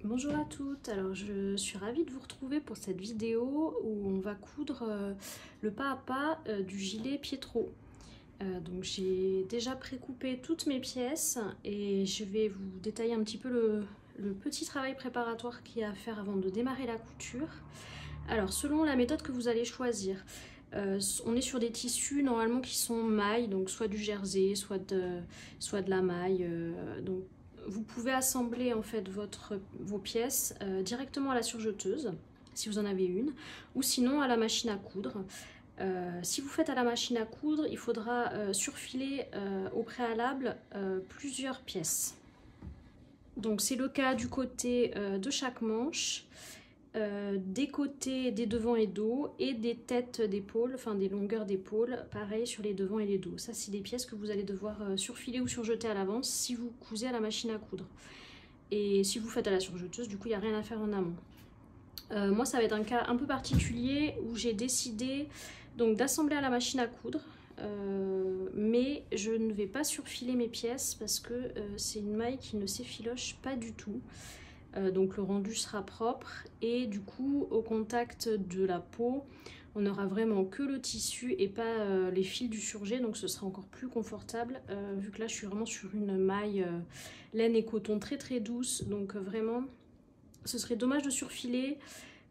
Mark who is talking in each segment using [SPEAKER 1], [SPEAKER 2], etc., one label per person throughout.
[SPEAKER 1] Bonjour à toutes, alors je suis ravie de vous retrouver pour cette vidéo où on va coudre le pas à pas du gilet Pietro. Donc j'ai déjà précoupé toutes mes pièces et je vais vous détailler un petit peu le petit travail préparatoire qu'il y a à faire avant de démarrer la couture. Alors selon la méthode que vous allez choisir, on est sur des tissus normalement qui sont mailles, donc soit du jersey, soit de la maille. Donc vous pouvez assembler en fait vos pièces directement à la surjeteuse, si vous en avez une, ou sinon à la machine à coudre. Si vous faites à la machine à coudre, il faudra surfiler au préalable plusieurs pièces. Donc c'est le cas du côté de chaque manche, des côtés des devants et dos et des têtes d'épaule, enfin des longueurs d'épaule, pareil sur les devants et les dos. Ça c'est des pièces que vous allez devoir surfiler ou surjeter à l'avance si vous cousez à la machine à coudre. Et si vous faites à la surjeteuse, du coup il n'y a rien à faire en amont. Moi ça va être un cas un peu particulier où j'ai décidé donc d'assembler à la machine à coudre. Mais je ne vais pas surfiler mes pièces parce que c'est une maille qui ne s'effiloche pas du tout. Donc le rendu sera propre et du coup au contact de la peau on n'aura vraiment que le tissu et pas les fils du surjet, donc ce sera encore plus confortable vu que là je suis vraiment sur une maille laine et coton très très douce, donc vraiment ce serait dommage de surfiler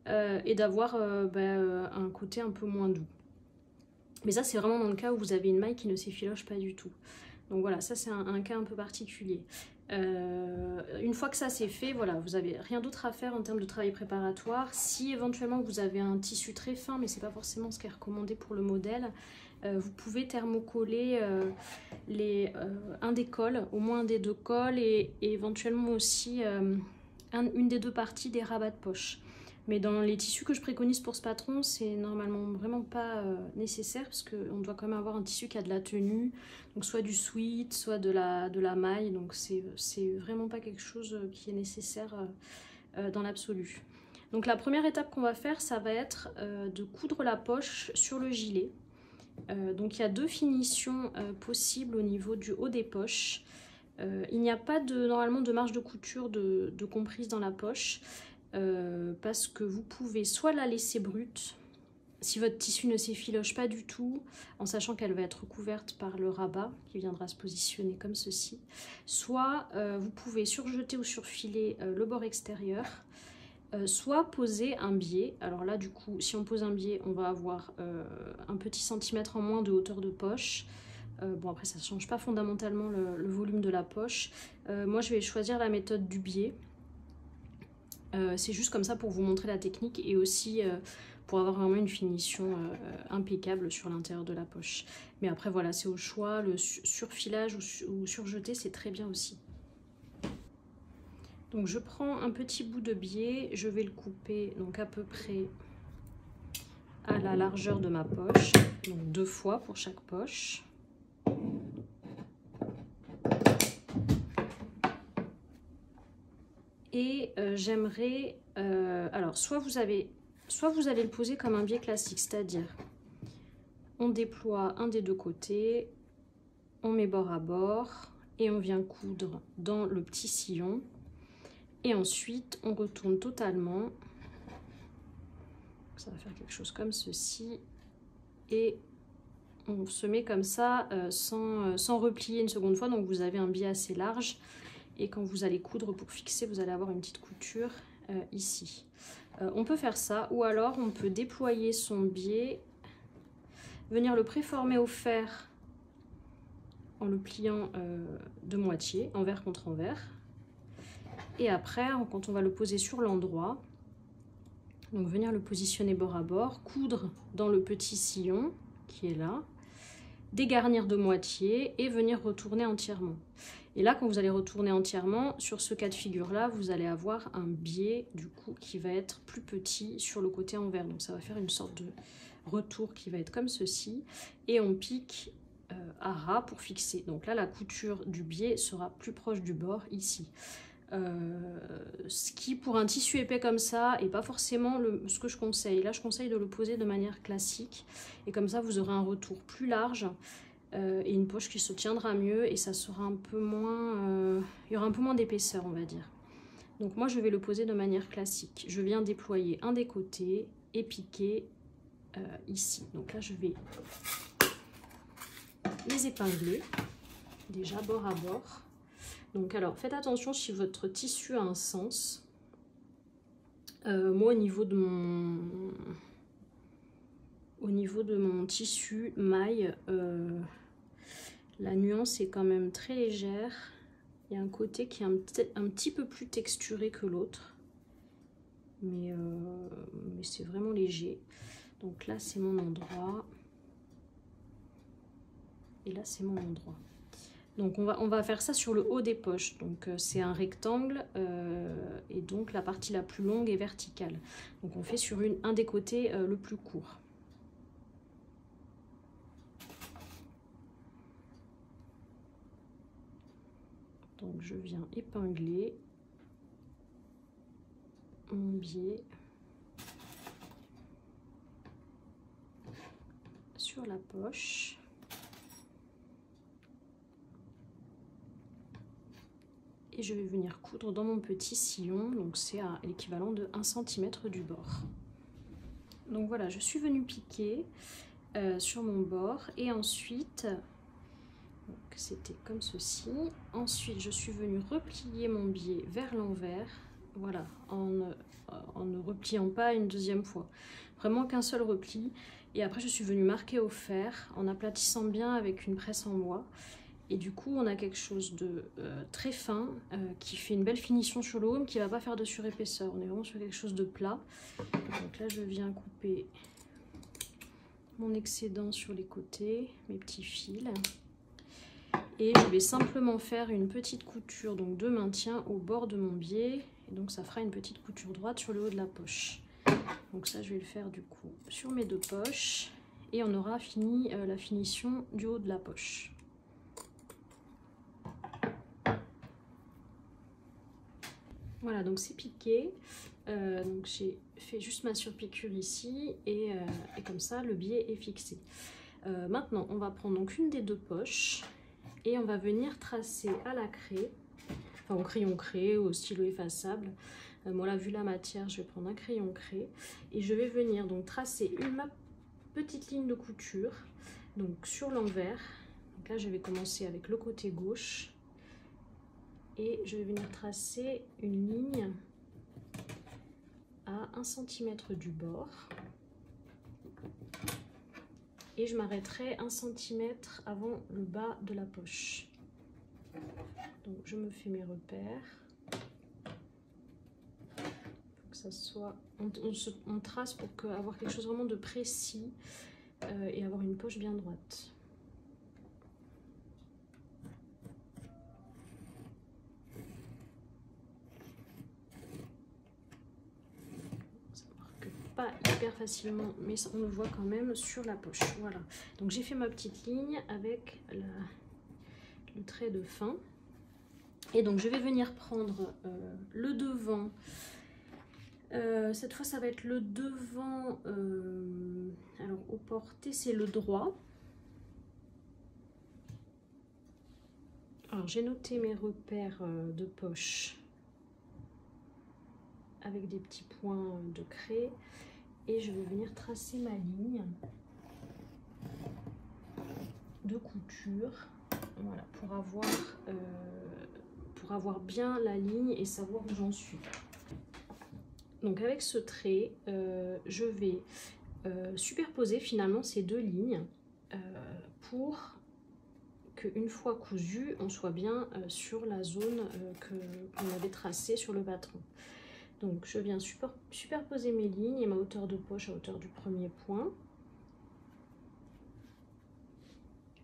[SPEAKER 1] et d'avoir un côté un peu moins doux. Mais ça c'est vraiment dans le cas où vous avez une maille qui ne s'effiloche pas du tout. Donc voilà, ça c'est un cas un peu particulier. Une fois que ça c'est fait, voilà, vous n'avez rien d'autre à faire en termes de travail préparatoire. Si éventuellement vous avez un tissu très fin, mais c'est pas forcément ce qui est recommandé pour le modèle, vous pouvez thermocoller un des cols, au moins un des deux cols, et éventuellement aussi une des deux parties des rabats de poche. Mais dans les tissus que je préconise pour ce patron, c'est normalement vraiment pas nécessaire parce qu'on doit quand même avoir un tissu qui a de la tenue, donc soit du sweat, soit de la maille, donc c'est vraiment pas quelque chose qui est nécessaire dans l'absolu. Donc la première étape qu'on va faire, ça va être de coudre la poche sur le gilet. Donc il y a deux finitions possibles au niveau du haut des poches. Il n'y a pas normalement de marge de couture de comprise dans la poche. Parce que vous pouvez soit la laisser brute, si votre tissu ne s'effiloche pas du tout, en sachant qu'elle va être couverte par le rabat qui viendra se positionner comme ceci, soit vous pouvez surjeter ou surfiler le bord extérieur, soit poser un biais. Alors là du coup si on pose un biais on va avoir un petit centimètre en moins de hauteur de poche. Bon après ça ne change pas fondamentalement le volume de la poche. Moi je vais choisir la méthode du biais. C'est juste comme ça pour vous montrer la technique et aussi pour avoir vraiment une finition impeccable sur l'intérieur de la poche. Mais après voilà, c'est au choix, le surfilage ou surjeté c'est très bien aussi. Donc je prends un petit bout de biais, je vais le couper donc à peu près à la largeur de ma poche, donc 2 fois pour chaque poche. Et j'aimerais, alors soit vous allez le poser comme un biais classique, c'est-à-dire on déploie un des deux côtés, on met bord à bord et on vient coudre dans le petit sillon. Et ensuite on retourne totalement, ça va faire quelque chose comme ceci, et on se met comme ça sans replier une seconde fois, donc vous avez un biais assez large. Et quand vous allez coudre pour fixer, vous allez avoir une petite couture ici. On peut faire ça, ou alors on peut déployer son biais, venir le préformer au fer en le pliant de moitié, envers contre envers. Et après, quand on va le poser sur l'endroit, donc venir le positionner bord à bord, coudre dans le petit sillon qui est là, dégarnir de moitié et venir retourner entièrement. Et là, quand vous allez retourner entièrement, sur ce cas de figure-là, vous allez avoir un biais du coup qui va être plus petit sur le côté envers. Donc ça va faire une sorte de retour qui va être comme ceci. Et on pique à ras pour fixer. Donc là, la couture du biais sera plus proche du bord ici. Ce qui, pour un tissu épais comme ça, est pas forcément ce que je conseille. Là, je conseille de le poser de manière classique. Et comme ça, vous aurez un retour plus large. Et une poche qui se tiendra mieux et ça sera un peu moins, il y aura un peu moins d'épaisseur on va dire. Donc moi je vais le poser de manière classique. Je viens déployer un des côtés et piquer ici. Donc là je vais les épingler, déjà bord à bord. Donc alors faites attention si votre tissu a un sens. Moi au niveau de mon tissu maille, la nuance est quand même très légère. Il y a un côté qui est un petit peu plus texturé que l'autre, mais c'est vraiment léger. Donc là c'est mon endroit et là c'est mon endroit. Donc on va faire ça sur le haut des poches. Donc c'est un rectangle et donc la partie la plus longue est verticale. Donc on fait sur un des côtés le plus court. Donc je viens épingler mon biais sur la poche. Et je vais venir coudre dans mon petit sillon, donc c'est à l'équivalent de 1 cm du bord. Donc voilà, je suis venue piquer sur mon bord et ensuite, c'était comme ceci. Ensuite, je suis venue replier mon biais vers l'envers, voilà, en ne repliant pas une deuxième fois. Vraiment qu'un seul repli. Et après, je suis venue marquer au fer en aplatissant bien avec une presse en bois. Et du coup, on a quelque chose de très fin qui fait une belle finition sur le haut, mais qui ne va pas faire de surépaisseur. On est vraiment sur quelque chose de plat. Donc là, je viens couper mon excédent sur les côtés, mes petits fils. Et je vais simplement faire une petite couture donc de maintien au bord de mon biais. Et donc, ça fera une petite couture droite sur le haut de la poche. Donc ça, je vais le faire du coup sur mes deux poches. Et on aura fini la finition du haut de la poche. Voilà, donc c'est piqué. Donc j'ai fait juste ma surpiqûre ici et comme ça le biais est fixé. Maintenant, on va prendre donc une des deux poches et on va venir tracer à la craie, enfin au crayon craie, au stylo effaçable. Moi là, vu la matière, je vais prendre un crayon craie et je vais venir donc tracer ma petite ligne de couture donc sur l'envers. Donc là, je vais commencer avec le côté gauche. Et je vais venir tracer une ligne à 1 cm du bord. Et je m'arrêterai 1 cm avant le bas de la poche. Donc je me fais mes repères. Faut que ça soit... On trace pour avoir quelque chose vraiment de précis et avoir une poche bien droite. Pas hyper facilement, mais on le voit quand même sur la poche. Voilà, donc j'ai fait ma petite ligne avec le trait de fin et donc je vais venir prendre le devant. Cette fois ça va être le devant, alors au porté c'est le droit. Alors j'ai noté mes repères de poche avec des petits points de craie et je vais venir tracer ma ligne de couture, voilà, pour avoir bien la ligne et savoir où j'en suis. Donc avec ce trait, je vais superposer finalement ces deux lignes pour qu'une fois cousu, on soit bien sur la zone qu'on avait tracée sur le patron. Donc je viens superposer mes lignes et ma hauteur de poche à hauteur du premier point.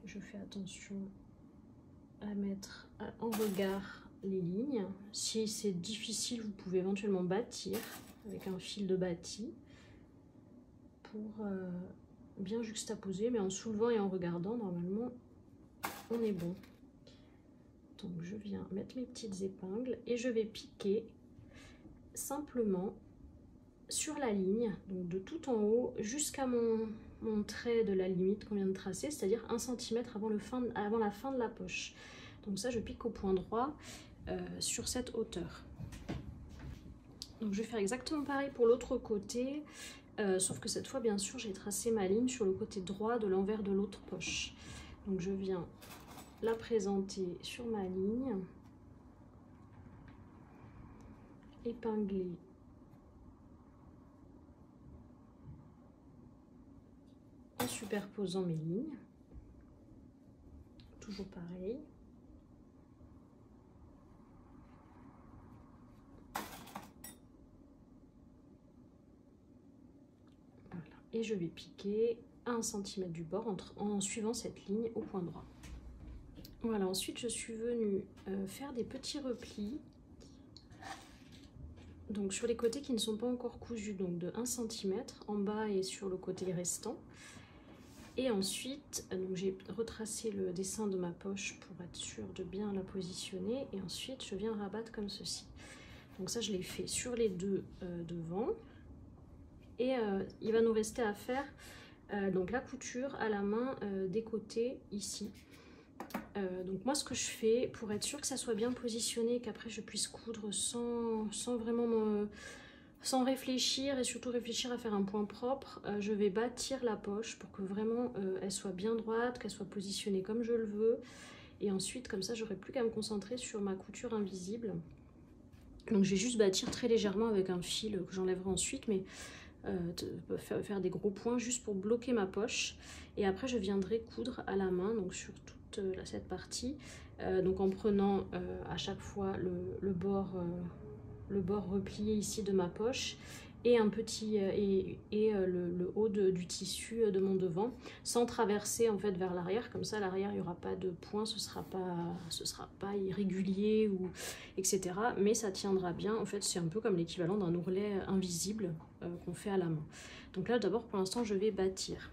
[SPEAKER 1] Je fais attention à mettre en regard les lignes. Si c'est difficile, vous pouvez éventuellement bâtir avec un fil de bâti pour bien juxtaposer, mais en soulevant et en regardant, normalement, on est bon. Donc je viens mettre mes petites épingles et je vais piquer simplement sur la ligne, donc de tout en haut jusqu'à mon trait de la limite qu'on vient de tracer, c'est-à-dire 1 cm avant la fin de la poche. Donc ça, je pique au point droit sur cette hauteur. Donc je vais faire exactement pareil pour l'autre côté, sauf que cette fois bien sûr j'ai tracé ma ligne sur le côté droit de l'envers de l'autre poche. Donc je viens la présenter sur ma ligne, épingler en superposant mes lignes, toujours pareil. Voilà. Et je vais piquer à 1 cm du bord en suivant cette ligne au point droit. Voilà, ensuite je suis venue faire des petits replis, donc sur les côtés qui ne sont pas encore cousus, donc de 1 cm en bas et sur le côté restant. Et ensuite, j'ai retracé le dessin de ma poche pour être sûre de bien la positionner. Et ensuite, je viens rabattre comme ceci. Donc ça, je l'ai fait sur les deux devant. Et il va nous rester à faire donc la couture à la main des côtés ici. Donc moi, ce que je fais pour être sûre que ça soit bien positionné et qu'après je puisse coudre sans vraiment sans réfléchir et surtout réfléchir à faire un point propre, je vais bâtir la poche pour que vraiment elle soit bien droite, qu'elle soit positionnée comme je le veux. Et ensuite, comme ça, j'aurai plus qu'à me concentrer sur ma couture invisible. Donc je vais juste bâtir très légèrement avec un fil que j'enlèverai ensuite, mais faire des gros points juste pour bloquer ma poche. Et après, je viendrai coudre à la main, donc sur toute cette partie, donc en prenant à chaque fois le bord replié ici de ma poche et un petit le haut du tissu de mon devant, sans traverser en fait vers l'arrière. Comme ça, à l'arrière il n'y aura pas de point, ce sera pas irrégulier ou etc. Mais ça tiendra bien. En fait, c'est un peu comme l'équivalent d'un ourlet invisible qu'on fait à la main. Donc là, d'abord, pour l'instant, je vais bâtir.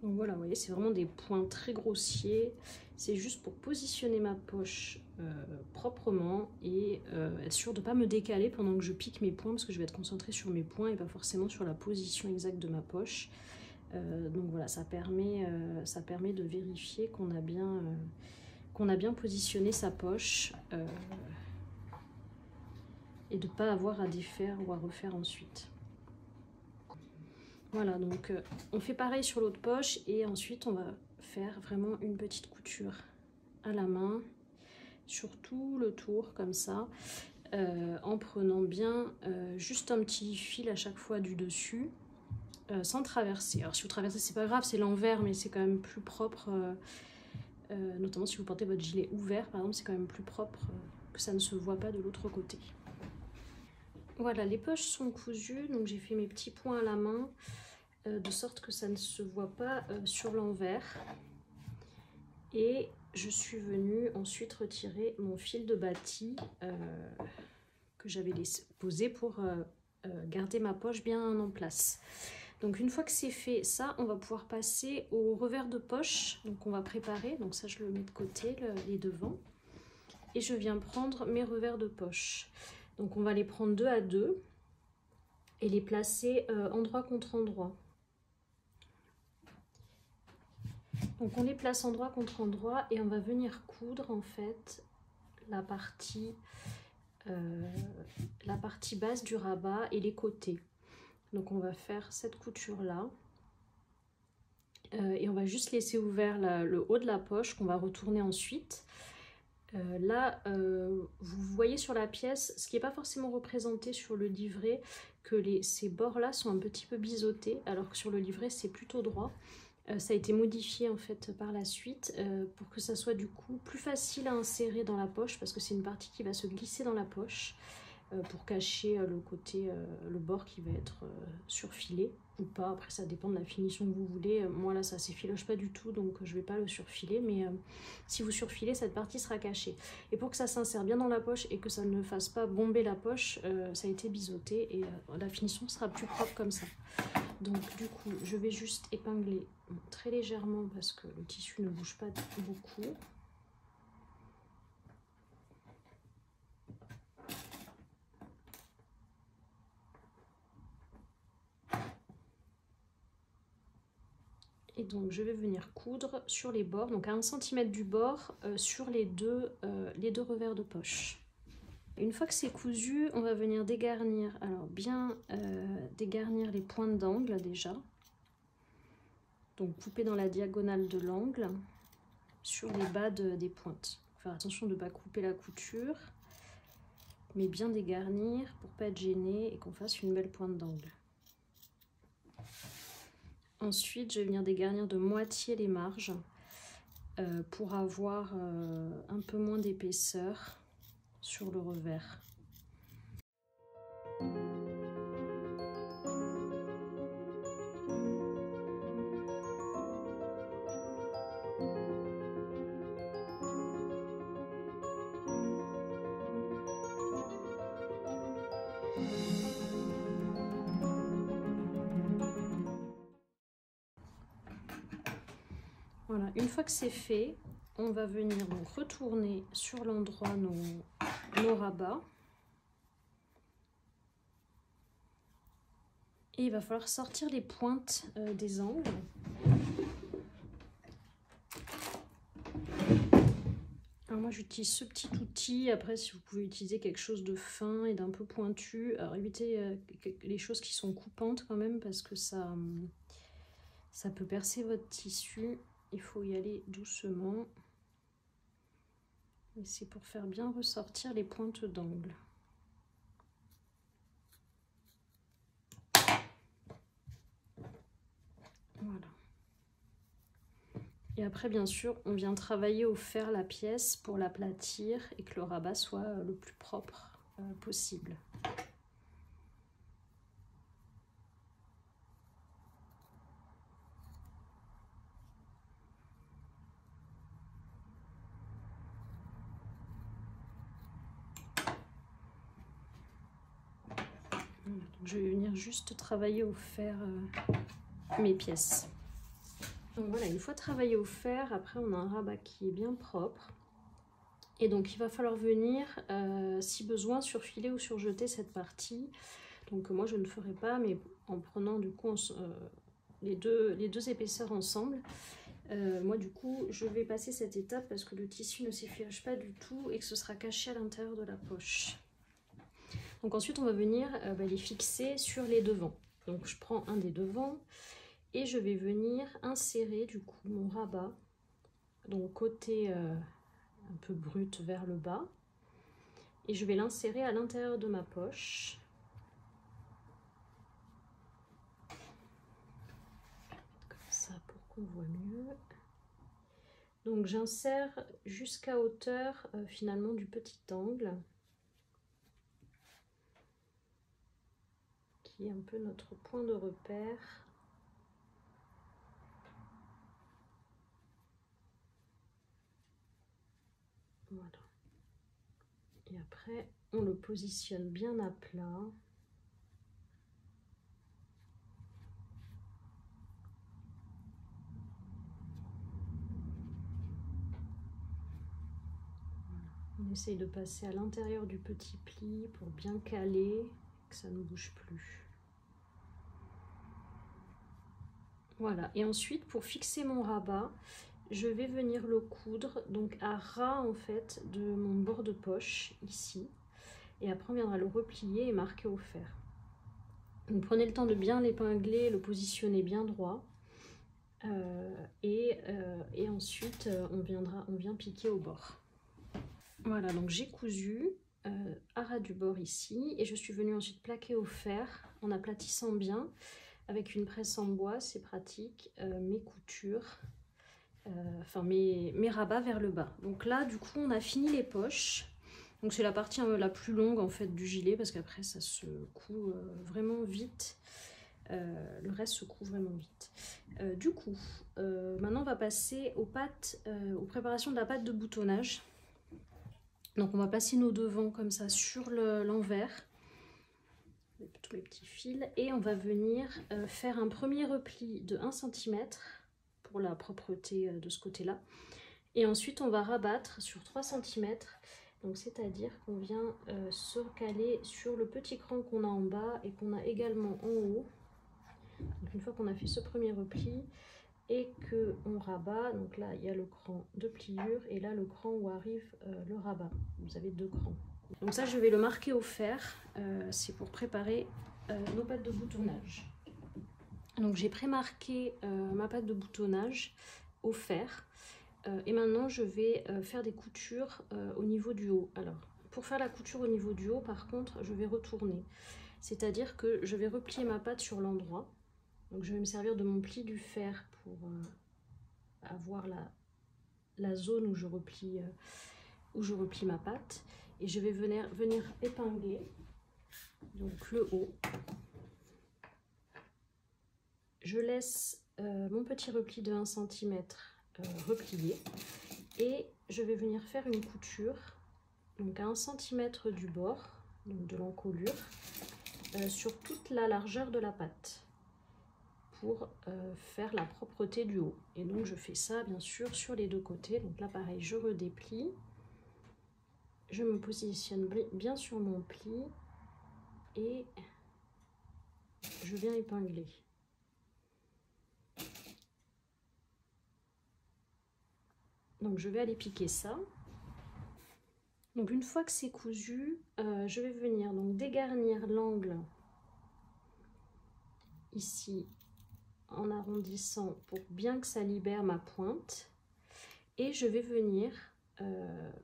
[SPEAKER 1] Donc voilà, vous voyez, c'est vraiment des points très grossiers. C'est juste pour positionner ma poche proprement et être sûr de ne pas me décaler pendant que je pique mes points, parce que je vais être concentrée sur mes points et pas forcément sur la position exacte de ma poche. Donc voilà, ça permet de vérifier qu'on a bien positionné sa poche et de ne pas avoir à défaire ou à refaire ensuite. Voilà, donc on fait pareil sur l'autre poche et ensuite on va faire vraiment une petite couture à la main sur tout le tour comme ça, en prenant bien juste un petit fil à chaque fois du dessus, sans traverser. Alors si vous traversez, c'est pas grave, c'est l'envers, mais c'est quand même plus propre, notamment si vous portez votre gilet ouvert par exemple, c'est quand même plus propre que ça ne se voit pas de l'autre côté. Voilà, les poches sont cousues, donc j'ai fait mes petits points à la main, de sorte que ça ne se voit pas sur l'envers. Et je suis venue ensuite retirer mon fil de bâti que j'avais laissé poser pour garder ma poche bien en place. Donc une fois que c'est fait, ça, on va pouvoir passer au revers de poche. Donc on va préparer, donc ça je le mets de côté, les devants. Et je viens prendre mes revers de poche. Donc on va les prendre 2 à 2 et les placer endroit contre endroit. Donc on les place endroit contre endroit et on va venir coudre en fait la partie basse du rabat et les côtés. Donc on va faire cette couture là et on va juste laisser ouvert le haut de la poche qu'on va retourner ensuite. Là, vous voyez sur la pièce, ce qui n'est pas forcément représenté sur le livret, que ces bords-là sont un petit peu biseautés, alors que sur le livret, c'est plutôt droit. Ça a été modifié en fait par la suite pour que ça soit du coup plus facile à insérer dans la poche, parce que c'est une partie qui va se glisser dans la poche pour cacher le bord qui va être surfilé. ou pas, après ça dépend de la finition que vous voulez. Moi là ça s'effiloche pas du tout, donc je vais pas le surfiler, mais si vous surfilez, cette partie sera cachée. Et pour que ça s'insère bien dans la poche et que ça ne fasse pas bomber la poche, ça a été biseauté et la finition sera plus propre comme ça. Donc du coup je vais juste épingler très légèrement parce que le tissu ne bouge pas beaucoup. Et donc je vais venir coudre sur les bords, donc à 1 cm du bord, sur les deux revers de poche. Une fois que c'est cousu, on va venir dégarnir, alors bien dégarnir les pointes d'angle déjà. Donc couper dans la diagonale de l'angle sur les bas des pointes. Faire attention de ne pas couper la couture, mais bien dégarnir pour pas être gêné et qu'on fasse une belle pointe d'angle. Ensuite, je vais venir dégarnir de moitié les marges pour avoir un peu moins d'épaisseur sur le revers. Voilà, une fois que c'est fait, on va venir donc retourner sur l'endroit nos rabats. Et il va falloir sortir les pointes des angles. Alors moi j'utilise ce petit outil, après si vous pouvez utiliser quelque chose de fin et d'un peu pointu, alors évitez les choses qui sont coupantes quand même parce que ça peut percer votre tissu. Il faut y aller doucement. Et c'est pour faire bien ressortir les pointes d'angle. Voilà. Et après, bien sûr, on vient travailler au fer la pièce pour l'aplatir et que le rabat soit le plus propre possible. Donc je vais venir juste travailler au fer mes pièces. Donc voilà, une fois travaillé au fer, après on a un rabat qui est bien propre. Et donc il va falloir venir, si besoin, surfiler ou surjeter cette partie. Donc moi je ne ferai pas, mais en prenant du coup les deux épaisseurs ensemble. Moi du coup je vais passer cette étape parce que le tissu ne s'effiloche pas du tout et que ce sera caché à l'intérieur de la poche. Donc ensuite on va venir les fixer sur les devants. Donc je prends un des devants et je vais venir insérer du coup mon rabat, donc côté un peu brut vers le bas, et je vais l'insérer à l'intérieur de ma poche. Comme ça pour qu'on voit mieux. Donc j'insère jusqu'à hauteur finalement du petit angle, qui est un peu notre point de repère. Voilà. Et après, on le positionne bien à plat. On essaye de passer à l'intérieur du petit pli pour bien caler, que ça ne bouge plus. Voilà, et ensuite pour fixer mon rabat, je vais venir le coudre donc à ras en fait de mon bord de poche ici. Et après on viendra le replier et marquer au fer. Donc prenez le temps de bien l'épingler, le positionner bien droit. Et ensuite on vient piquer au bord. Voilà, donc j'ai cousu à ras du bord ici et je suis venue ensuite plaquer au fer en aplatissant bien avec une presse en bois, c'est pratique, mes coutures, enfin mes rabats vers le bas. Donc là du coup on a fini les poches, donc c'est la partie la plus longue en fait du gilet parce qu'après ça se coud vraiment vite. le reste se coud vraiment vite. Du coup, maintenant on va passer aux pâtes, aux préparations de la pâte de boutonnage. Donc on va passer nos devants comme ça sur l'envers, tous les petits fils, et on va venir faire un premier repli de 1 cm pour la propreté de ce côté-là. Et ensuite on va rabattre sur 3 cm, donc c'est-à-dire qu'on vient se caler sur le petit cran qu'on a en bas et qu'on a également en haut. Donc une fois qu'on a fait ce premier repli et que on rabat, donc là il y a le cran de pliure et là le cran où arrive le rabat. Vous avez 2 crans. Donc ça je vais le marquer au fer, c'est pour préparer nos pâtes de boutonnage. Donc j'ai pré-marqué ma pâte de boutonnage au fer et maintenant je vais faire des coutures au niveau du haut. Alors pour faire la couture au niveau du haut par contre je vais retourner, c'est-à-dire que je vais replier ma pâte sur l'endroit. Donc je vais me servir de mon pli du fer pour avoir la zone où je replie ma pâte. Et je vais venir épingler donc le haut. Je laisse mon petit repli de 1 cm replié. Et je vais venir faire une couture donc à 1 cm du bord, donc de l'encolure, sur toute la largeur de la pâte, pour faire la propreté du haut. Et donc je fais ça bien sûr sur les 2 côtés. Donc là pareil, je redéplie, je me positionne bien sur mon pli et je viens épingler. Donc je vais aller piquer ça. Donc une fois que c'est cousu, je vais venir donc dégarnir l'angle ici en arrondissant pour bien que ça libère ma pointe, et je vais venir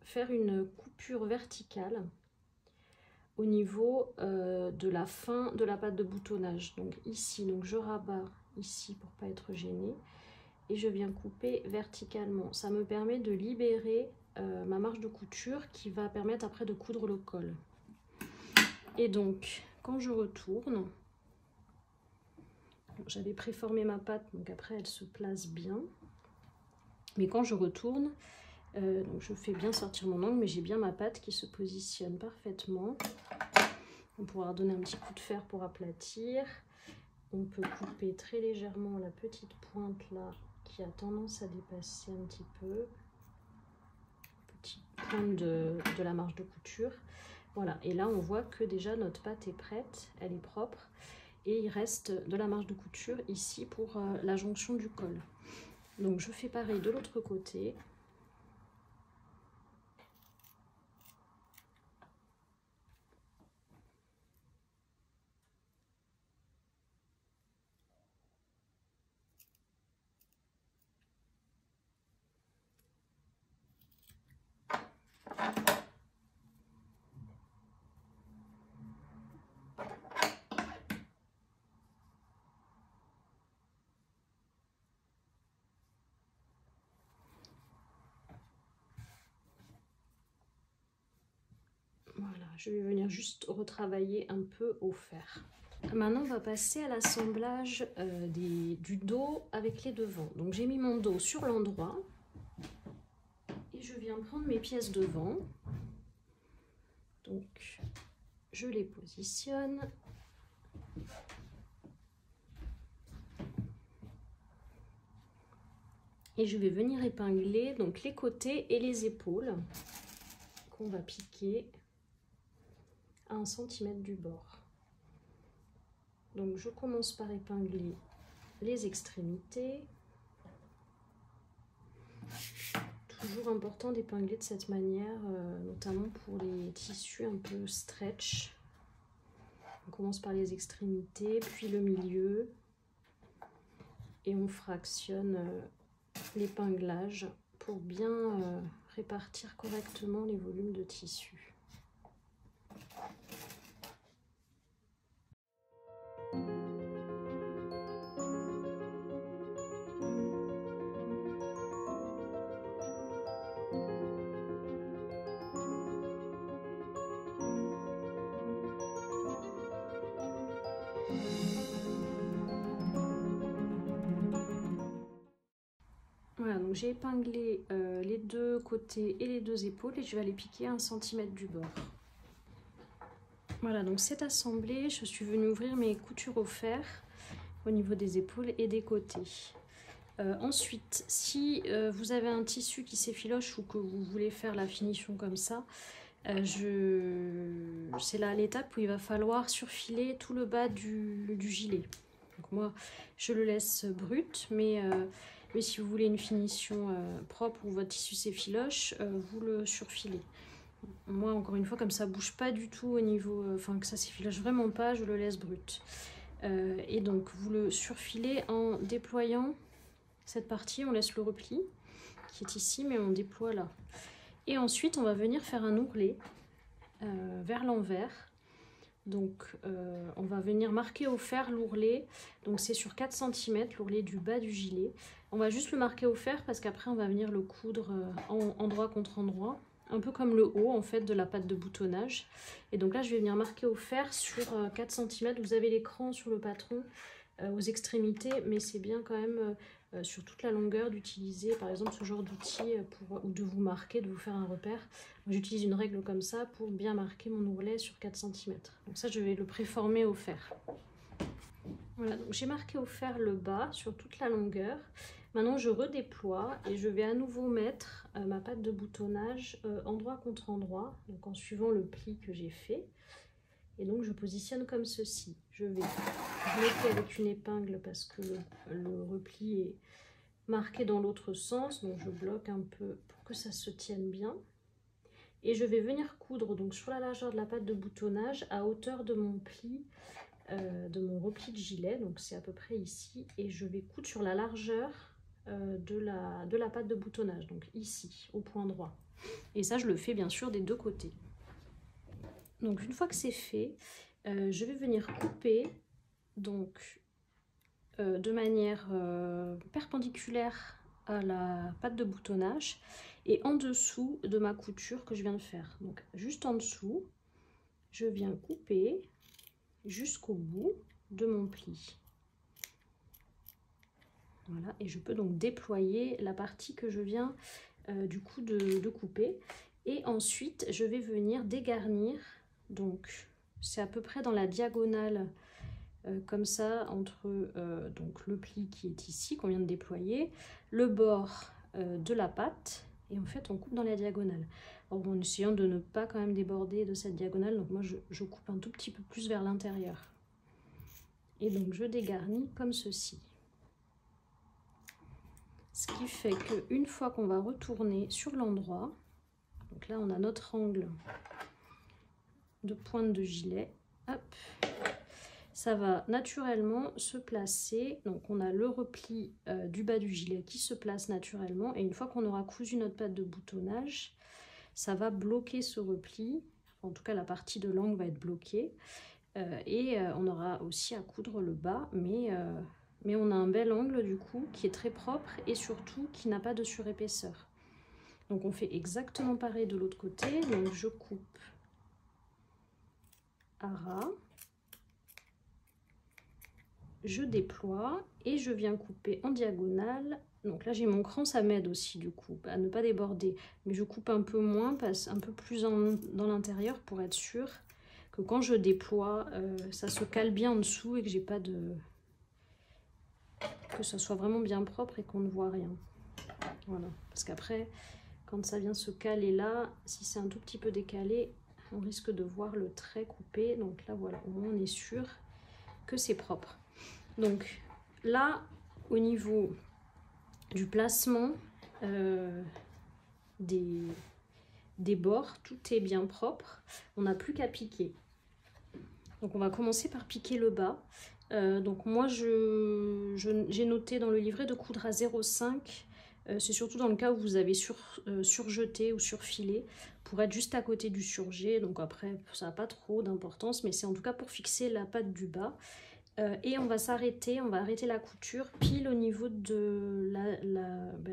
[SPEAKER 1] faire une coupure verticale au niveau de la fin de la pâte de boutonnage. Donc ici, donc je rabats ici pour pas être gênée et je viens couper verticalement. Ça me permet de libérer ma marge de couture qui va permettre après de coudre le col. Et donc quand je retourne, j'avais préformé ma pâte, donc après elle se place bien. Mais quand je retourne, donc je fais bien sortir mon angle, mais j'ai bien ma pâte qui se positionne parfaitement. On pourra donner un petit coup de fer pour aplatir. On peut couper très légèrement la petite pointe là qui a tendance à dépasser un petit peu. Petite pointe de la marge de couture. Voilà, et là on voit que déjà notre pâte est prête, elle est propre. Et il reste de la marge de couture ici pour la jonction du col. Donc je fais pareil de l'autre côté. Voilà, je vais venir juste retravailler un peu au fer. Maintenant, on va passer à l'assemblage du dos avec les devants. Donc, j'ai mis mon dos sur l'endroit et je viens prendre mes pièces devant. Donc, je les positionne. Et je vais venir épingler donc les côtés et les épaules qu'on va piquer à 1 cm du bord. Donc je commence par épingler les extrémités. Toujours important d'épingler de cette manière, notamment pour les tissus un peu stretch. On commence par les extrémités, puis le milieu. Et on fractionne l'épinglage pour bien répartir correctement les volumes de tissu. Voilà, donc j'ai épinglé les deux côtés et les deux épaules et je vais aller piquer 1 cm du bord. Voilà, donc c'est assemblé, je suis venue ouvrir mes coutures au fer au niveau des épaules et des côtés. Ensuite, si vous avez un tissu qui s'effiloche ou que vous voulez faire la finition comme ça, c'est là l'étape où il va falloir surfiler tout le bas du gilet. Donc moi, je le laisse brut, mais si vous voulez une finition propre où votre tissu s'effiloche, vous le surfilez. Moi, encore une fois, comme ça bouge pas du tout au niveau, enfin que ça s'effiloche vraiment pas, je le laisse brut. Et donc, vous le surfilez en déployant cette partie, on laisse le repli qui est ici, mais on déploie là. Et ensuite, on va venir faire un ourlet vers l'envers. Donc, on va venir marquer au fer l'ourlet. Donc, c'est sur 4 cm, l'ourlet du bas du gilet. On va juste le marquer au fer parce qu'après, on va venir le coudre endroit contre endroit. Un peu comme le haut, en fait, de la patte de boutonnage. Et donc là, je vais venir marquer au fer sur 4 cm. Vous avez l'écran sur le patron aux extrémités, mais c'est bien quand même sur toute la longueur d'utiliser, par exemple, ce genre d'outil ou de vous marquer, de vous faire un repère. J'utilise une règle comme ça pour bien marquer mon ourlet sur 4 cm. Donc ça, je vais le préformer au fer. Voilà, donc j'ai marqué au fer le bas sur toute la longueur. Maintenant, je redéploie et je vais à nouveau mettre ma patte de boutonnage endroit contre endroit, donc en suivant le pli que j'ai fait. Et donc, je positionne comme ceci. Je vais bloquer avec une épingle parce que le repli est marqué dans l'autre sens. Donc, je bloque un peu pour que ça se tienne bien. Et je vais venir coudre donc sur la largeur de la patte de boutonnage à hauteur de mon pli, de mon repli de gilet. Donc, c'est à peu près ici. Et je vais coudre sur la largeur de la patte de boutonnage. Donc, ici, au point droit. Et ça, je le fais bien sûr des deux côtés. Donc une fois que c'est fait, je vais venir couper donc, de manière perpendiculaire à la patte de boutonnage et en dessous de ma couture que je viens de faire. Donc juste en dessous, je viens couper jusqu'au bout de mon pli. Voilà, et je peux donc déployer la partie que je viens du coup de couper. Et ensuite, je vais venir dégarnir. Donc, c'est à peu près dans la diagonale, comme ça, entre donc le pli qui est ici, qu'on vient de déployer, le bord de la patte, et en fait, on coupe dans la diagonale. Alors, en essayant de ne pas quand même déborder de cette diagonale, donc moi, je coupe un tout petit peu plus vers l'intérieur. Et donc, je dégarnis comme ceci. Ce qui fait qu'une fois qu'on va retourner sur l'endroit, donc là, on a notre angle de pointe de gilet, hop, ça va naturellement se placer. Donc on a le repli du bas du gilet qui se place naturellement, et une fois qu'on aura cousu notre patte de boutonnage, ça va bloquer ce repli, en tout cas la partie de l'angle va être bloquée, et on aura aussi à coudre le bas, mais on a un bel angle du coup qui est très propre et surtout qui n'a pas de surépaisseur. Donc on fait exactement pareil de l'autre côté. Donc je coupe à ras, je déploie et je viens couper en diagonale. Donc là j'ai mon cran, ça m'aide aussi du coup à ne pas déborder, mais je coupe un peu moins, passe un peu plus dans l'intérieur pour être sûr que quand je déploie, ça se cale bien en dessous et que j'ai pas de... que ça soit vraiment bien propre et qu'on ne voit rien. Voilà, parce qu'après quand ça vient se caler là, si c'est un tout petit peu décalé, on risque de voir le trait coupé. Donc là voilà, au moins on est sûr que c'est propre. Donc là, au niveau du placement des bords, tout est bien propre. On n'a plus qu'à piquer. Donc on va commencer par piquer le bas. Donc moi j'ai noté dans le livret de coudre à 0,5. C'est surtout dans le cas où vous avez surjeté ou surfilé pour être juste à côté du surjet. Donc après ça n'a pas trop d'importance, mais c'est en tout cas pour fixer la patte du bas. Et on va s'arrêter, on va arrêter la couture pile au niveau de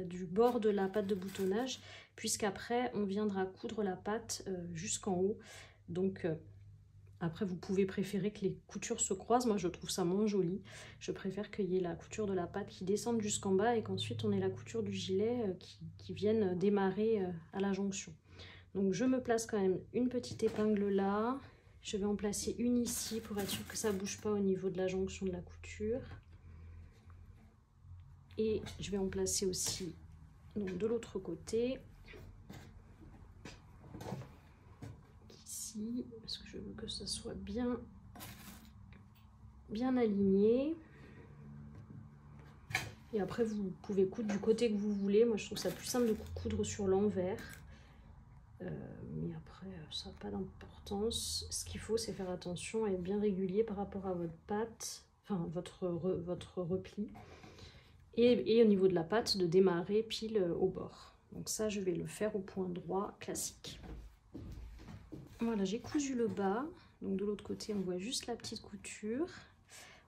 [SPEAKER 1] du bord de la patte de boutonnage, puisqu'après on viendra coudre la patte jusqu'en haut. Donc Après, vous pouvez préférer que les coutures se croisent. Moi, je trouve ça moins joli. Je préfère qu'il y ait la couture de la patte qui descende jusqu'en bas et qu'ensuite on ait la couture du gilet qui vienne démarrer à la jonction. Donc, je me place quand même une petite épingle là. Je vais en placer une ici pour être sûr que ça ne bouge pas au niveau de la jonction de la couture. Et je vais en placer aussi donc, de l'autre côté. Ici, parce que je veux que ça soit bien aligné. Et après, vous pouvez coudre du côté que vous voulez. Moi, je trouve ça plus simple de coudre sur l'envers. Mais après, ça n'a pas d'importance. Ce qu'il faut, c'est faire attention et être bien régulier par rapport à votre patte, enfin votre repli. Et au niveau de la patte, de démarrer pile au bord. Donc ça, je vais le faire au point droit classique. Voilà, j'ai cousu le bas. Donc de l'autre côté, on voit juste la petite couture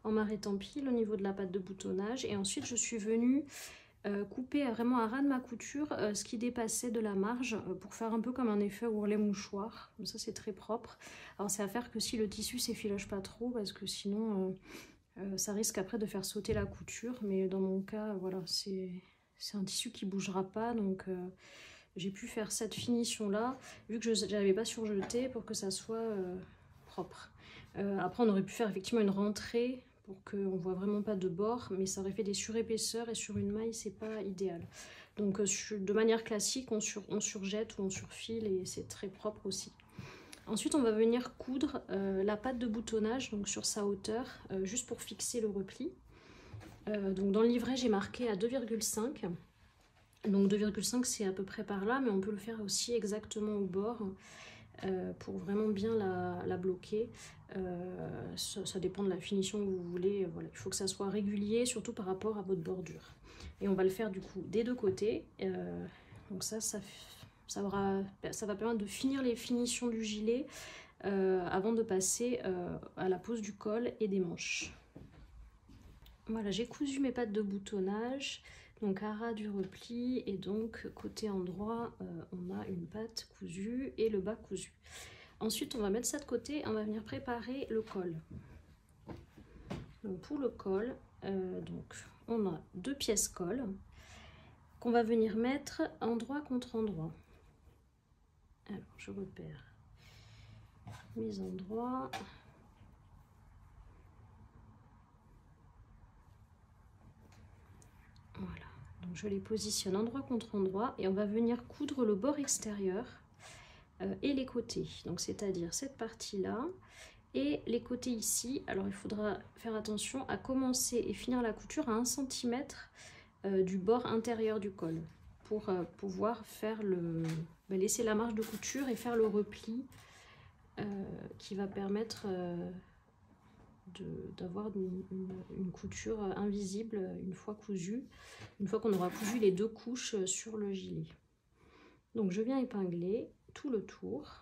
[SPEAKER 1] en m'arrêtant pile au niveau de la patte de boutonnage. Et ensuite, je suis venue couper vraiment à ras de ma couture ce qui dépassait de la marge pour faire un peu comme un effet ourlet mouchoir. Comme ça, c'est très propre. Alors, c'est à faire que si le tissu s'effiloche pas trop parce que sinon, ça risque après de faire sauter la couture. Mais dans mon cas, voilà, c'est un tissu qui bougera pas. Donc, j'ai pu faire cette finition-là vu que je n'avais pas surjeté pour que ça soit propre. Après, on aurait pu faire effectivement une rentrée pour qu'on voit vraiment pas de bord, mais ça aurait fait des surépaisseurs et sur une maille, c'est pas idéal. Donc de manière classique, on surjette ou on surfile et c'est très propre aussi. Ensuite, on va venir coudre la patte de boutonnage donc sur sa hauteur, juste pour fixer le repli. Donc dans le livret, j'ai marqué à 2,5. Donc 2,5 c'est à peu près par là, mais on peut le faire aussi exactement au bord pour vraiment bien la bloquer. Ça dépend de la finition que vous voulez. Voilà, il faut que ça soit régulier, surtout par rapport à votre bordure. Et on va le faire du coup des deux côtés. Donc ça va permettre de finir les finitions du gilet avant de passer à la pose du col et des manches. Voilà, j'ai cousu mes pattes de boutonnage. Donc à ras du repli et donc côté endroit, on a une patte cousue et le bas cousu. Ensuite, on va mettre ça de côté et on va venir préparer le col. Donc pour le col, donc, on a 2 pièces col qu'on va venir mettre endroit contre endroit. Alors, je repère mes endroits. Voilà, donc je les positionne endroit contre endroit et on va venir coudre le bord extérieur et les côtés. Donc c'est-à-dire cette partie-là et les côtés ici. Alors il faudra faire attention à commencer et finir la couture à 1 cm du bord intérieur du col pour pouvoir faire laisser la marge de couture et faire le repli qui va permettre d'avoir une couture invisible une fois cousue, une fois qu'on aura cousu les 2 couches sur le gilet. Donc je viens épingler tout le tour.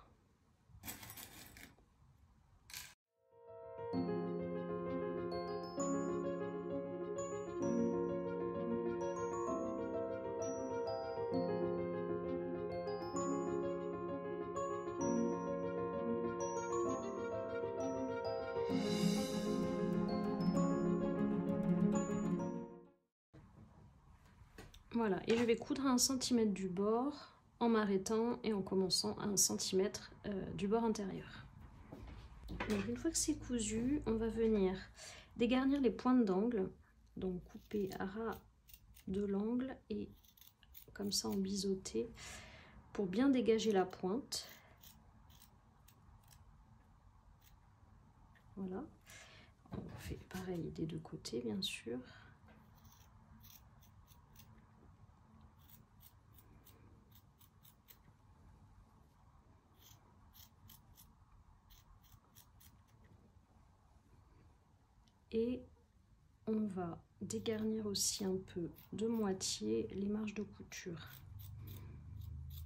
[SPEAKER 1] Voilà, et je vais coudre à 1 cm du bord en m'arrêtant et en commençant à 1 cm du bord intérieur. Donc une fois que c'est cousu, on va venir dégarnir les pointes d'angle, donc couper à ras de l'angle et comme ça en biseauté pour bien dégager la pointe. Voilà, on fait pareil des 2 côtés bien sûr. Et on va dégarnir aussi un peu de moitié les marges de couture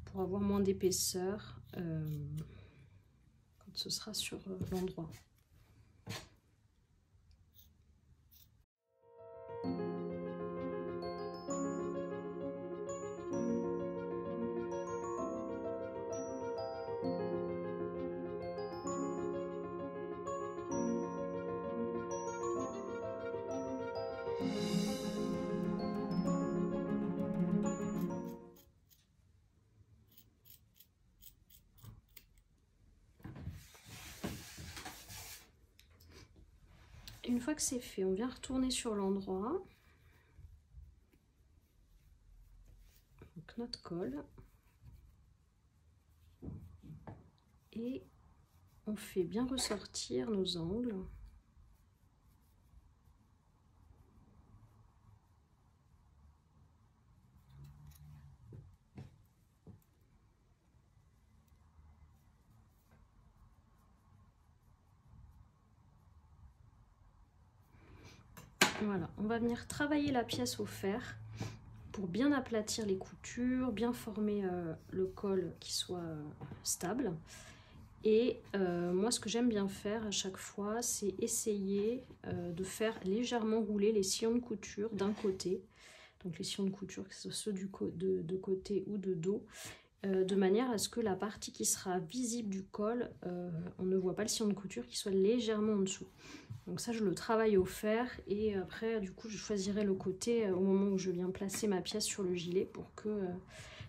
[SPEAKER 1] pour avoir moins d'épaisseur quand ce sera sur l'endroit. une fois que c'est fait, on vient retourner sur l'endroit. Donc notre colle. Et on fait bien ressortir nos angles. Voilà, on va venir travailler la pièce au fer pour bien aplatir les coutures, bien former le col qui soit stable. Et moi, ce que j'aime bien faire à chaque fois, c'est essayer de faire légèrement rouler les sillons de couture d'un côté. Donc les sillons de couture, que ce soit ceux de côté ou de dos, de manière à ce que la partie qui sera visible du col, on ne voit pas le sillon de couture qui soit légèrement en dessous. Donc ça, je le travaille au fer et après, du coup, je choisirai le côté au moment où je viens placer ma pièce sur le gilet pour que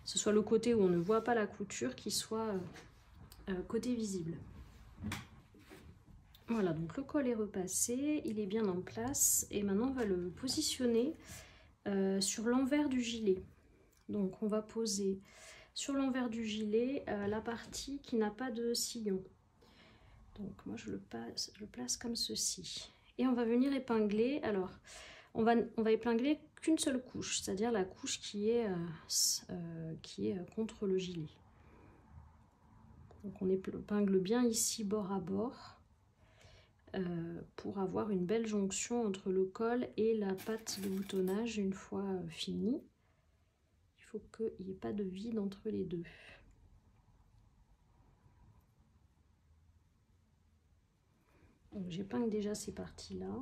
[SPEAKER 1] ce soit le côté où on ne voit pas la couture qui soit côté visible. Voilà, donc le col est repassé, il est bien en place et maintenant on va le positionner sur l'envers du gilet. Donc on va poser sur l'envers du gilet la partie qui n'a pas de sillon. Donc moi je le place comme ceci. Et on va venir épingler. Alors on va épingler qu'une seule couche, c'est-à-dire la couche qui est contre le gilet. Donc on épingle bien ici bord à bord pour avoir une belle jonction entre le col et la patte de boutonnage une fois finie. Il faut qu'il n'y ait pas de vide entre les deux. J'épingle déjà ces parties-là.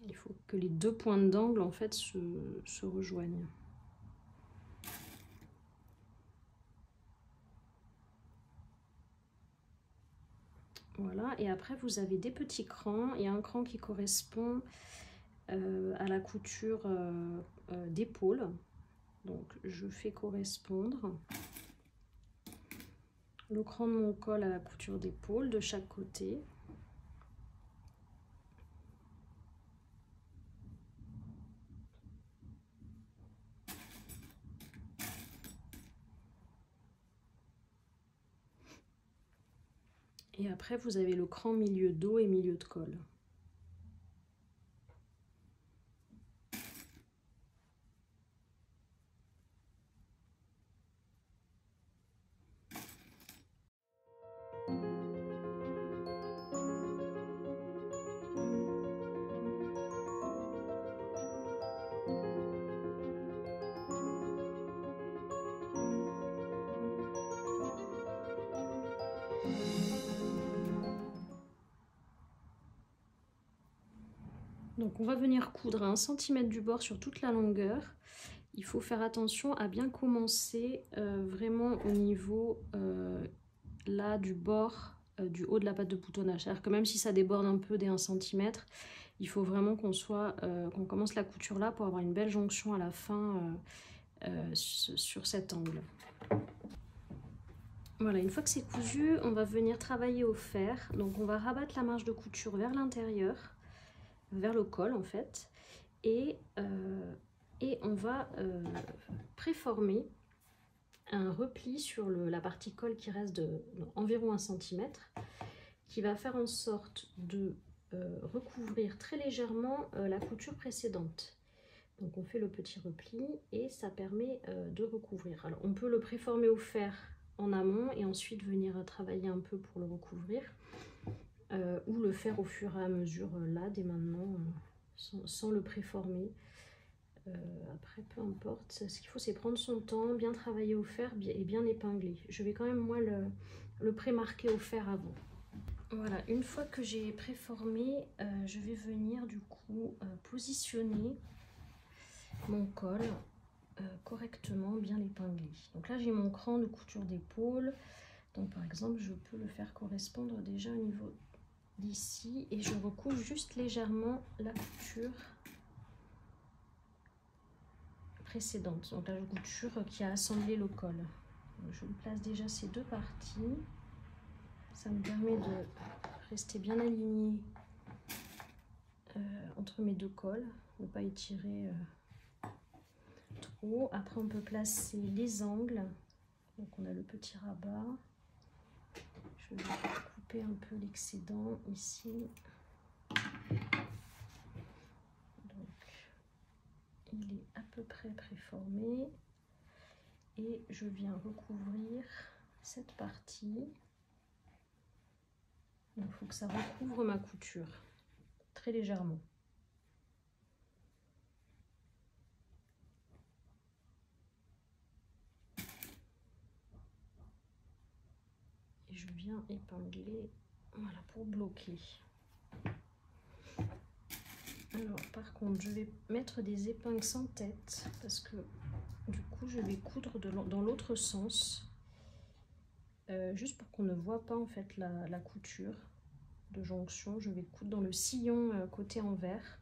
[SPEAKER 1] Il faut que les deux pointes d'angle en fait se rejoignent. Voilà, et après vous avez des petits crans. Il y a un cran qui correspond à la couture d'épaule. Donc je fais correspondre le cran de mon col à la couture d'épaule de chaque côté. Et après vous avez le cran milieu dos et milieu de col. Donc on va venir coudre à 1 cm du bord sur toute la longueur. Il faut faire attention à bien commencer vraiment au niveau là du bord du haut de la patte de boutonnage. C'est-à-dire que même si ça déborde un peu des 1 cm, il faut vraiment qu'on commence la couture là pour avoir une belle jonction à la fin sur cet angle. Voilà, une fois que c'est cousu, on va venir travailler au fer. Donc on va rabattre la marge de couture vers l'intérieur, vers le col en fait, et on va préformer un repli sur la partie col qui reste d'environ 1 cm, qui va faire en sorte de recouvrir très légèrement la couture précédente. Donc on fait le petit repli et ça permet de recouvrir. Alors on peut le préformer au fer en amont et ensuite venir travailler un peu pour le recouvrir, ou le faire au fur et à mesure là dès maintenant sans le préformer. Après peu importe, ce qu'il faut c'est prendre son temps, bien travailler au fer et bien épingler. Je vais quand même moi le pré-marquer au fer avant. Voilà, une fois que j'ai préformé, je vais venir du coup positionner mon col correctement, bien l'épingler. Donc là j'ai mon cran de couture d'épaule, donc par exemple je peux le faire correspondre déjà au niveau d'ici et je recouvre juste légèrement la couture précédente, donc la couture qui a assemblé le col. Donc je place déjà ces deux parties. Ça me permet de rester bien aligné entre mes deux cols, ne pas étirer trop. Après on peut placer les angles. Donc on a le petit rabat. Je vais couper un peu l'excédent ici. Donc il est à peu près préformé. Et je viens recouvrir cette partie. Il faut que ça recouvre ma couture très légèrement. Et je viens épingler, voilà, pour bloquer. Alors par contre, je vais mettre des épingles sans tête parce que du coup je vais coudre dans l'autre sens. Juste pour qu'on ne voit pas en fait la couture de jonction, je vais coudre dans le sillon côté envers,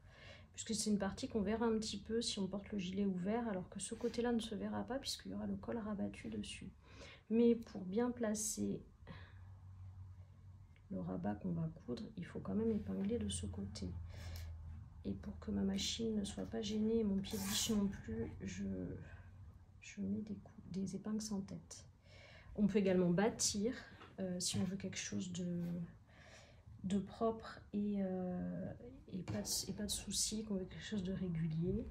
[SPEAKER 1] puisque c'est une partie qu'on verra un petit peu si on porte le gilet ouvert, alors que ce côté-là ne se verra pas puisqu'il y aura le col rabattu dessus. Mais pour bien placer le rabat qu'on va coudre, il faut quand même épingler de ce côté. Et pour que ma machine ne soit pas gênée, mon pied de biche non plus, je mets des épingles sans tête. On peut également bâtir si on veut quelque chose de propre et pas de souci, qu'on veut quelque chose de régulier.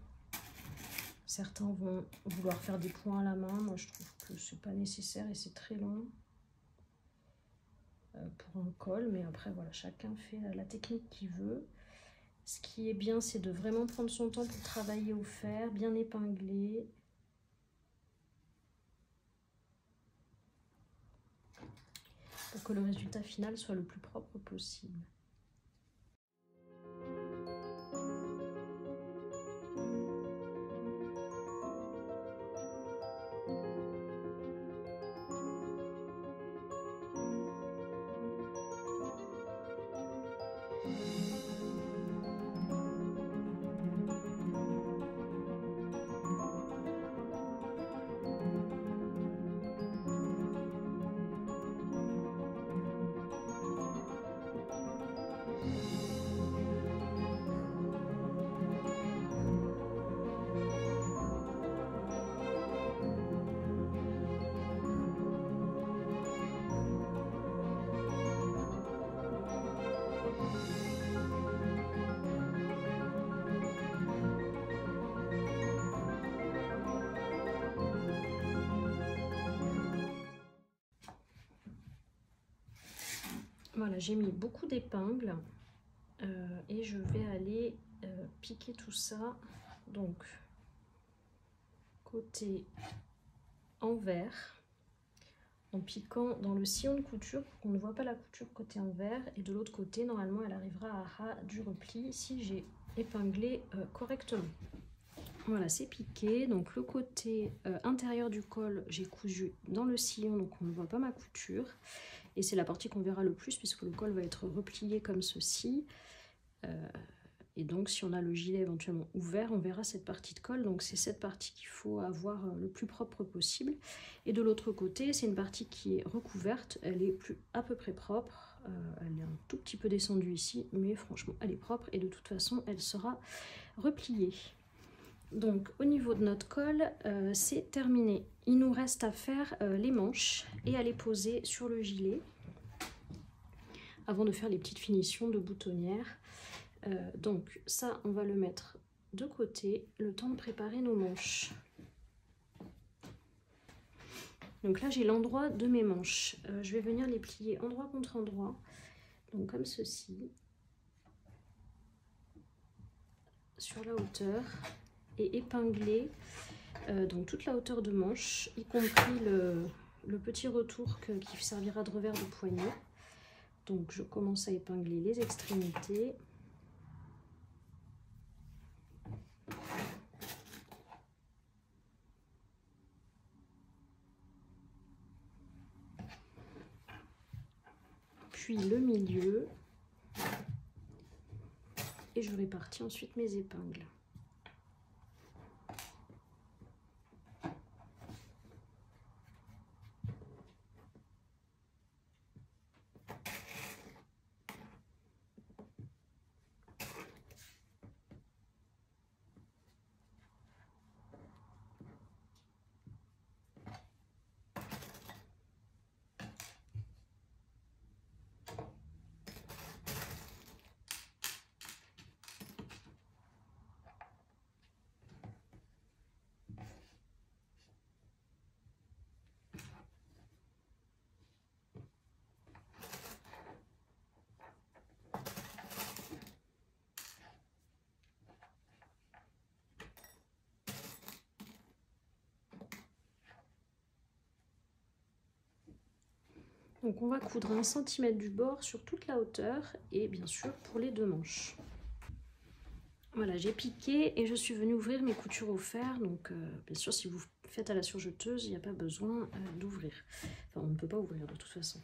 [SPEAKER 1] Certains vont vouloir faire des points à la main. Moi, je trouve que c'est pas nécessaire et c'est très long pour un col. Mais après, voilà, chacun fait la technique qu'il veut. Ce qui est bien, c'est de vraiment prendre son temps pour travailler au fer, bien épingler. Pour que le résultat final soit le plus propre possible. Voilà, j'ai mis beaucoup d'épingles et je vais aller piquer tout ça. Donc, côté envers, en piquant dans le sillon de couture pour qu'on ne voit pas la couture côté envers. Et de l'autre côté, normalement, elle arrivera à ras du repli si j'ai épinglé correctement. Voilà, c'est piqué. Donc, le côté intérieur du col, j'ai cousu dans le sillon, donc on ne voit pas ma couture. Et c'est la partie qu'on verra le plus puisque le col va être replié comme ceci. Et donc si on a le gilet éventuellement ouvert, on verra cette partie de col. Donc c'est cette partie qu'il faut avoir le plus propre possible. Et de l'autre côté, c'est une partie qui est recouverte. Elle est à peu près propre. Elle est un tout petit peu descendue ici, mais franchement elle est propre. Et de toute façon, elle sera repliée. Donc au niveau de notre col, c'est terminé. Il nous reste à faire les manches et à les poser sur le gilet avant de faire les petites finitions de boutonnière. Donc ça, on va le mettre de côté, le temps de préparer nos manches. Donc là, j'ai l'endroit de mes manches. Je vais venir les plier endroit contre endroit, donc comme ceci, sur la hauteur. Et épingler donc toute la hauteur de manche, y compris le petit retour qui servira de revers de poignet. Donc je commence à épingler les extrémités. Puis le milieu. Et je répartis ensuite mes épingles. Donc on va coudre 1 cm du bord sur toute la hauteur et bien sûr pour les 2 manches. Voilà, j'ai piqué et je suis venue ouvrir mes coutures au fer. Donc bien sûr si vous faites à la surjeteuse, il n'y a pas besoin d'ouvrir. Enfin on ne peut pas ouvrir de toute façon.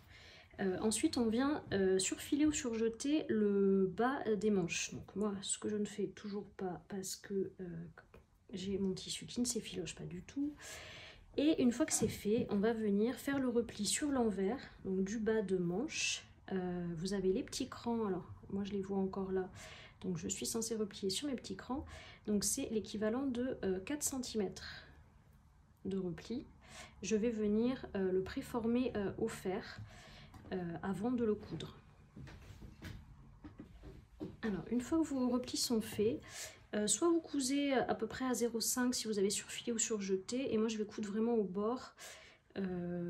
[SPEAKER 1] Ensuite on vient surfiler ou surjeter le bas des manches. Donc moi ce que je ne fais toujours pas parce que j'ai mon tissu qui ne s'effiloche pas du tout. Et une fois que c'est fait, on va venir faire le repli sur l'envers, donc du bas de manche. Vous avez les petits crans, alors moi je les vois encore là, donc je suis censée replier sur mes petits crans. Donc c'est l'équivalent de 4 cm de repli. Je vais venir le préformer au fer avant de le coudre. Alors une fois que vos replis sont faits, soit vous cousez à peu près à 0,5 si vous avez surfilé ou surjeté, et moi je vais coudre vraiment au bord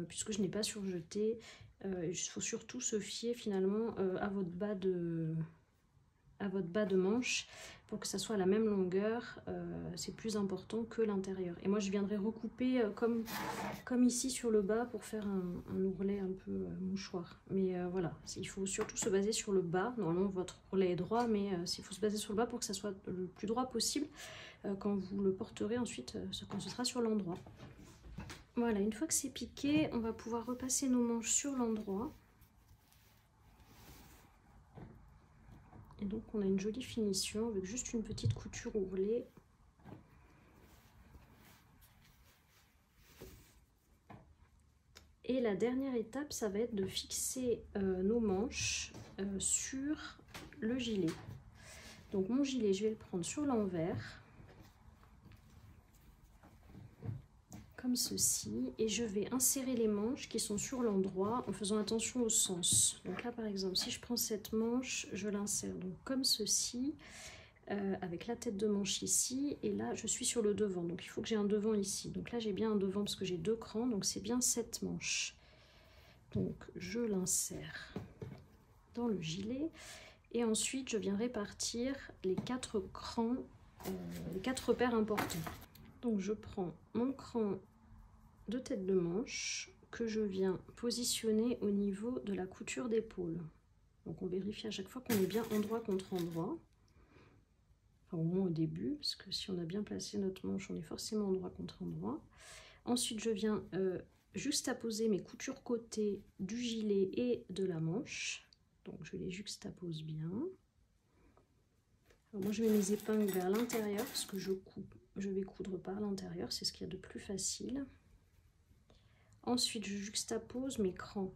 [SPEAKER 1] puisque je n'ai pas surjeté. Il faut surtout se fier finalement à votre bas de manche pour que ça soit à la même longueur. C'est plus important que l'intérieur. Et moi je viendrai recouper comme ici sur le bas pour faire un ourlet un peu mouchoir. Mais voilà, il faut surtout se baser sur le bas. Normalement votre ourlet est droit, mais il faut se baser sur le bas pour que ça soit le plus droit possible quand vous le porterez ensuite, quand ce sera sur l'endroit. Voilà, une fois que c'est piqué, on va pouvoir repasser nos manches sur l'endroit. Et donc on a une jolie finition avec juste une petite couture ourlée. Et la dernière étape, ça va être de fixer nos manches sur le gilet. Donc mon gilet, je vais le prendre sur l'envers, comme ceci, et je vais insérer les manches qui sont sur l'endroit en faisant attention au sens. Donc là par exemple, si je prends cette manche, je l'insère donc comme ceci, avec la tête de manche ici, et là je suis sur le devant, donc il faut que j'ai un devant ici. Donc là j'ai bien un devant parce que j'ai 2 crans, donc c'est bien cette manche. Donc je l'insère dans le gilet, et ensuite je viens répartir les 4 crans, les 4 repères importants. Donc je prends mon cran de tête de manche que je viens positionner au niveau de la couture d'épaule. Donc on vérifie à chaque fois qu'on est bien endroit contre endroit, enfin au moins au début, parce que si on a bien placé notre manche, on est forcément endroit contre endroit. Ensuite je viens juxtaposer mes coutures côté du gilet et de la manche, donc je les juxtapose bien. Alors moi je mets mes épingles vers l'intérieur parce que je vais coudre par l'intérieur, c'est ce qu'il y a de plus facile. Ensuite, je juxtapose mes crans.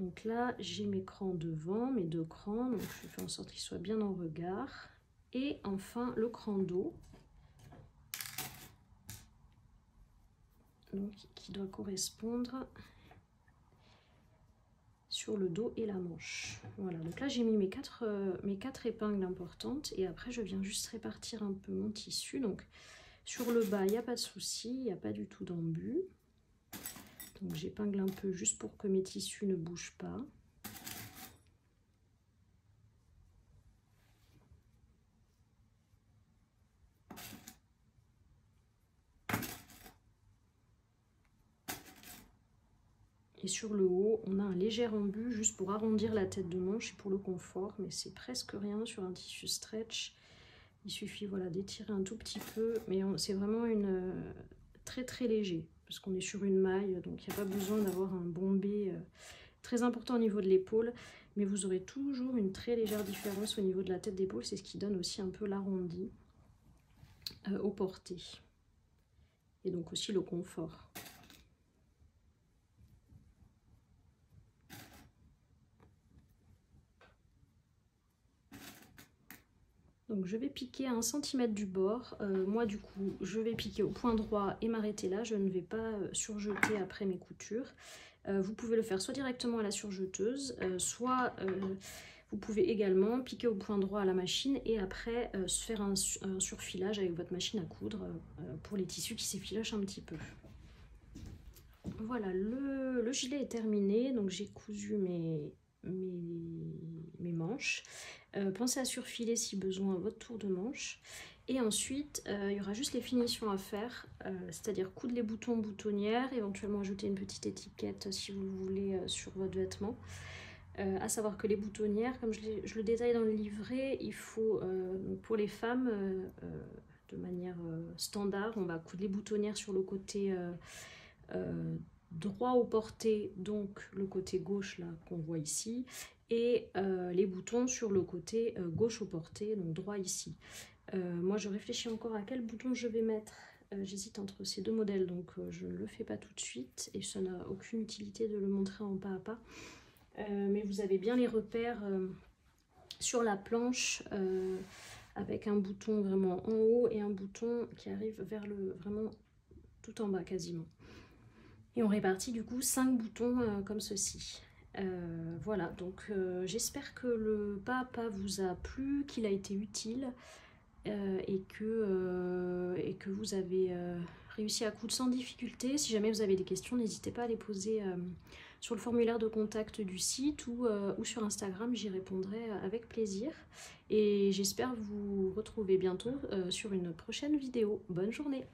[SPEAKER 1] Donc là, j'ai mes crans devant, mes 2 crans. Donc je fais en sorte qu'ils soient bien en regard. Et enfin, le cran dos. Donc, qui doit correspondre sur le dos et la manche. Voilà, donc là, j'ai mis mes 4 épingles importantes. Et après, je viens juste répartir un peu mon tissu. Donc, sur le bas, il n'y a pas de souci, il n'y a pas du tout d'embut. Donc j'épingle un peu juste pour que mes tissus ne bougent pas. Et sur le haut, on a un léger embut juste pour arrondir la tête de manche et pour le confort, mais c'est presque rien sur un tissu stretch. Il suffit voilà, d'étirer un tout petit peu, mais c'est vraiment très léger, parce qu'on est sur une maille, donc il n'y a pas besoin d'avoir un bombé très important au niveau de l'épaule, mais vous aurez toujours une très légère différence au niveau de la tête d'épaule, c'est ce qui donne aussi un peu l'arrondi au porté, et donc aussi le confort. Donc je vais piquer à 1 cm du bord. Moi du coup je vais piquer au point droit et m'arrêter là. Je ne vais pas surjeter après mes coutures. Vous pouvez le faire soit directement à la surjeteuse, soit vous pouvez également piquer au point droit à la machine et après faire un surfilage avec votre machine à coudre pour les tissus qui s'effilochent un petit peu. Voilà, le gilet est terminé, donc j'ai cousu mes manches. Pensez à surfiler si besoin votre tour de manche. Et ensuite, il y aura juste les finitions à faire, c'est-à-dire coudre les boutons boutonnières, éventuellement ajouter une petite étiquette si vous le voulez sur votre vêtement. À savoir que les boutonnières, comme je le détaille dans le livret, il faut, pour les femmes, de manière standard, on va coudre les boutonnières sur le côté droit au porté, donc le côté gauche là qu'on voit ici, et les boutons sur le côté gauche au porté, donc droit ici. Moi je réfléchis encore à quel bouton je vais mettre, j'hésite entre ces deux modèles, donc je ne le fais pas tout de suite et ça n'a aucune utilité de le montrer en pas à pas. Mais vous avez bien les repères sur la planche avec un bouton vraiment en haut et un bouton qui arrive vers le vraiment tout en bas quasiment. Et on répartit du coup 5 boutons comme ceci. Voilà, donc j'espère que le pas à pas vous a plu, qu'il a été utile et que vous avez réussi à coudre sans difficulté. Si jamais vous avez des questions, n'hésitez pas à les poser sur le formulaire de contact du site ou sur Instagram, j'y répondrai avec plaisir. Et j'espère vous retrouver bientôt sur une prochaine vidéo. Bonne journée!